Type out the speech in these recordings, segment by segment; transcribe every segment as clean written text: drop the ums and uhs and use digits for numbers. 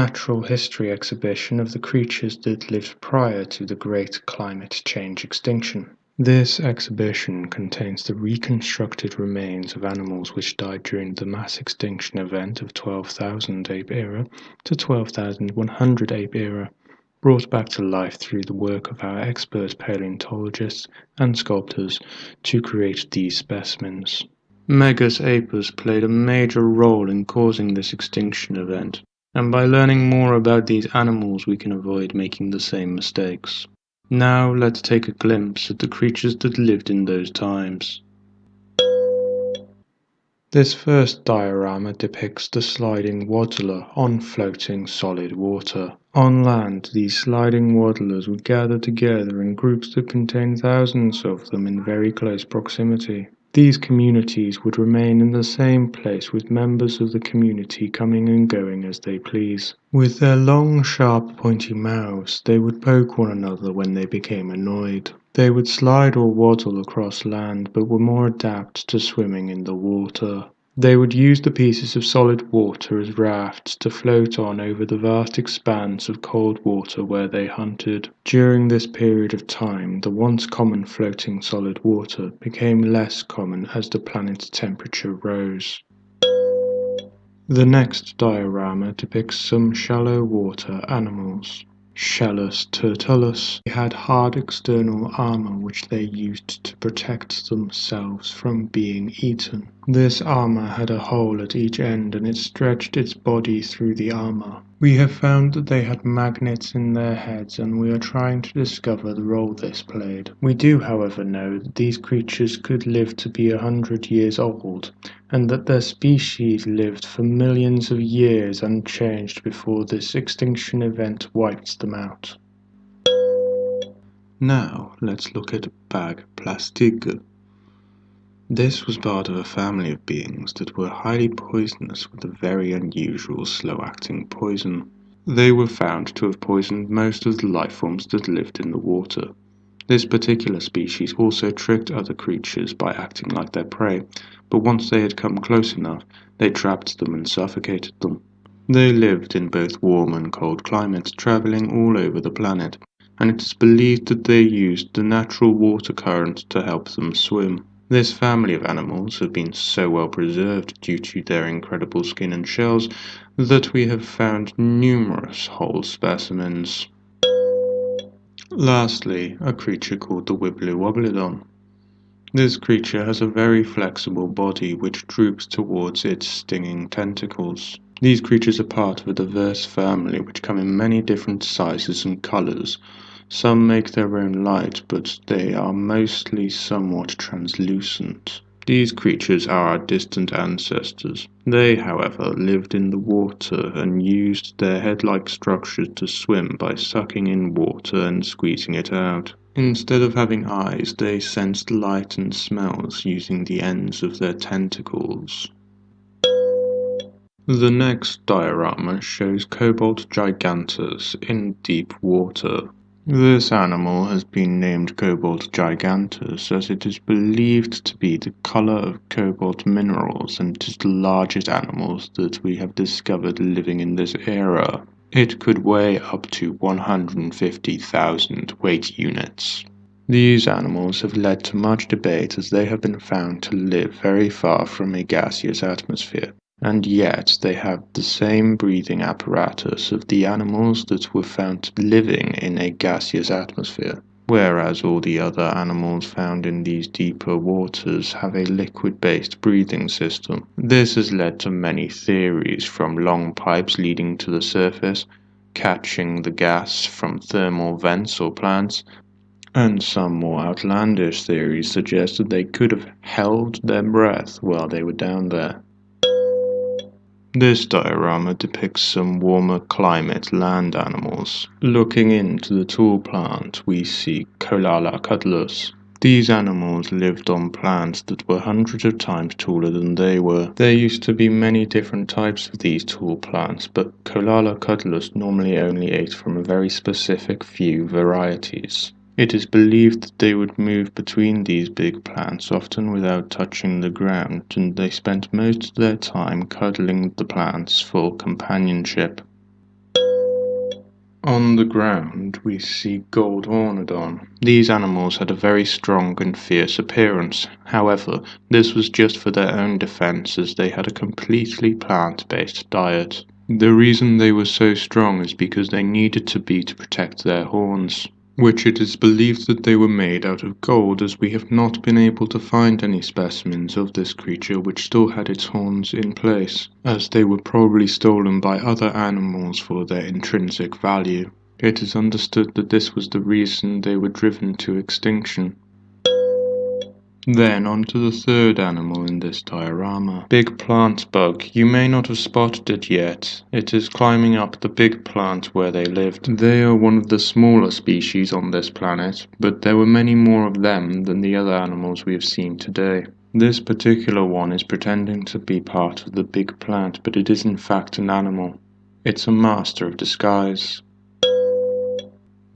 natural history exhibition of the creatures that lived prior to the great climate change extinction. This exhibition contains the reconstructed remains of animals which died during the mass extinction event of 12,000 ape era to 12,100 ape era, brought back to life through the work of our expert paleontologists and sculptors to create these specimens. Megus Apus played a major role in causing this extinction event, and by learning more about these animals we can avoid making the same mistakes. Now let's take a glimpse at the creatures that lived in those times. This first diorama depicts the sliding waddler on floating solid water. On land, these sliding waddlers would gather together in groups that contained thousands of them in very close proximity. These communities would remain in the same place with members of the community coming and going as they please. With their long, sharp, pointy mouths, they would poke one another when they became annoyed. They would slide or waddle across land, but were more adept to swimming in the water. They would use the pieces of solid water as rafts to float on over the vast expanse of cold water where they hunted. During this period of time, the once common floating solid water became less common as the planet's temperature rose. The next diorama depicts some shallow water animals. Shellus turtellus. They had hard external armor which they used to protect themselves from being eaten. This armor had a hole at each end and it stretched its body through the armor. We have found that they had magnets in their heads and we are trying to discover the role this played. We do, however, know that these creatures could live to be 100 years old and that their species lived for millions of years unchanged before this extinction event wiped them out. Now let's look at bag plastique. This was part of a family of beings that were highly poisonous with a very unusual slow-acting poison. They were found to have poisoned most of the life forms that lived in the water. This particular species also tricked other creatures by acting like their prey, but once they had come close enough, they trapped them and suffocated them. They lived in both warm and cold climates, traveling all over the planet, and it is believed that they used the natural water current to help them swim. This family of animals have been so well preserved due to their incredible skin and shells that we have found numerous whole specimens. Lastly, a creature called the Wobbly. This creature has a very flexible body which droops towards its stinging tentacles. These creatures are part of a diverse family which come in many different sizes and colors. Some make their own light, but they are mostly somewhat translucent. These creatures are our distant ancestors. They, however, lived in the water and used their head-like structures to swim by sucking in water and squeezing it out. Instead of having eyes, they sensed light and smells using the ends of their tentacles. The next diorama shows Cobalt gigantus in deep water. This animal has been named Cobalt gigantus as it is believed to be the color of cobalt minerals and it is the largest animals that we have discovered living in this era. It could weigh up to 150,000 weight units. These animals have led to much debate as they have been found to live very far from a gaseous atmosphere. And yet they have the same breathing apparatus of the animals that were found living in a gaseous atmosphere, whereas all the other animals found in these deeper waters have a liquid-based breathing system. This has led to many theories, from long pipes leading to the surface, catching the gas from thermal vents or plants, and some more outlandish theories suggest that they could have held their breath while they were down there. This diorama depicts some warmer climate land animals. Looking into the tall plant, we see Koala cuddlers. These animals lived on plants that were hundreds of times taller than they were. There used to be many different types of these tall plants, but Koala cuddlers normally only ate from a very specific few varieties. It is believed that they would move between these big plants, often without touching the ground, and they spent most of their time cuddling the plants for companionship. On the ground, we see Goldhorned. These animals had a very strong and fierce appearance. However, this was just for their own defense, as they had a completely plant-based diet. The reason they were so strong is because they needed to be to protect their horns, which it is believed that they were made out of gold, as we have not been able to find any specimens of this creature which still had its horns in place, as they were probably stolen by other animals for their intrinsic value. It is understood that this was the reason they were driven to extinction. Then on to the third animal in this diorama. Big plant bug. You may not have spotted it yet. It is climbing up the big plant where they lived. They are one of the smaller species on this planet, but there were many more of them than the other animals we have seen today. This particular one is pretending to be part of the big plant, but it is in fact an animal. It's a master of disguise.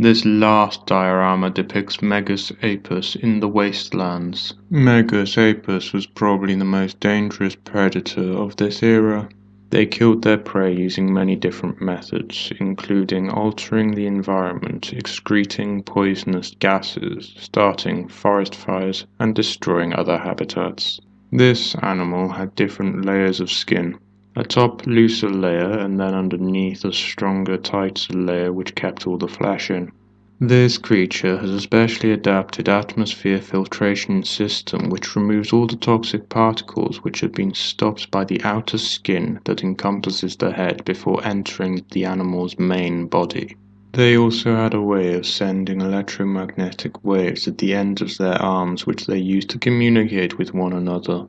This last diorama depicts Megus Apus in the wastelands. Megus Apus was probably the most dangerous predator of this era. They killed their prey using many different methods, including altering the environment, excreting poisonous gases, starting forest fires, and destroying other habitats. This animal had different layers of skin. A top looser layer, and then underneath a stronger, tighter layer which kept all the flesh in. This creature has a specially adapted atmosphere filtration system which removes all the toxic particles which have been stopped by the outer skin that encompasses the head before entering the animal's main body. They also had a way of sending electromagnetic waves at the ends of their arms which they used to communicate with one another.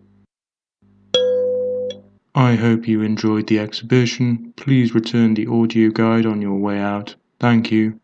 I hope you enjoyed the exhibition. Please return the audio guide on your way out. Thank you.